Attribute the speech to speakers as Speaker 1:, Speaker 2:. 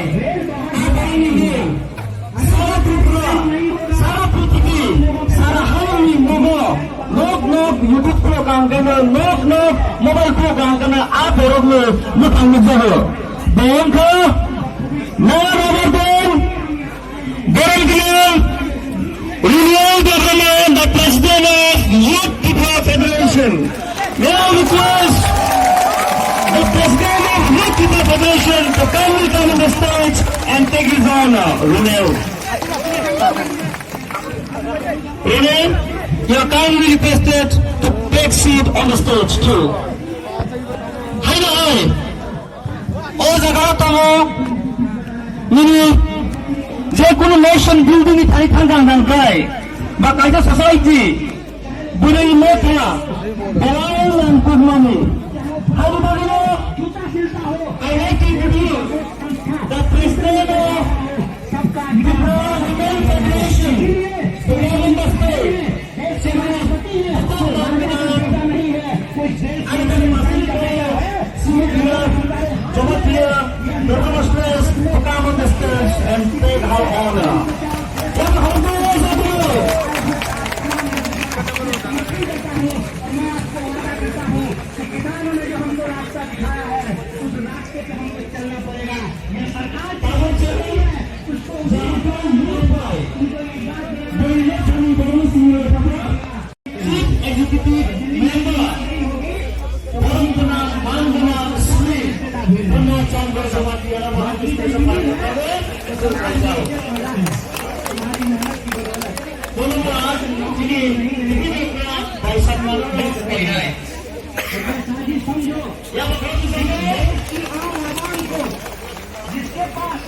Speaker 1: apa ini सारा त्रिपुरा सारा पृथ्वी सारा हाउनी मोमो लोक लोक यूट्यूब को काम करना लोक लोक मोबाइल को काम करना आप लोग में मुकाम में जाओ बैंक को नया rubber renewal government, the president of Youth People Federation. Now request the president of Youth People Federation to kindly come on the stage and take his honor. Renew, you are kindly requested to take seat on the stage too. Hi, hi. Oh, Jakarta, Mini. যে কোনো nation building থাই থাঙ্গাং থাঙ্গাই বা কাইজা society বুড়ি মোটা বেলায়ন কুদমানি hi বাড়িনো I like to introduce the president of Tripura Women Federation to come on the stage. To come on the stage and take our honor. What honor is it? किसानों ने जो हमको रास्ता दिखाया है उस रास्ते पे हमको चलना पड़ेगा। ये सरकार उसको एग्जीक्यूटिव मेंबर चंद्र समाधि वहां दोनों आज भाई सम्मान जिसके पास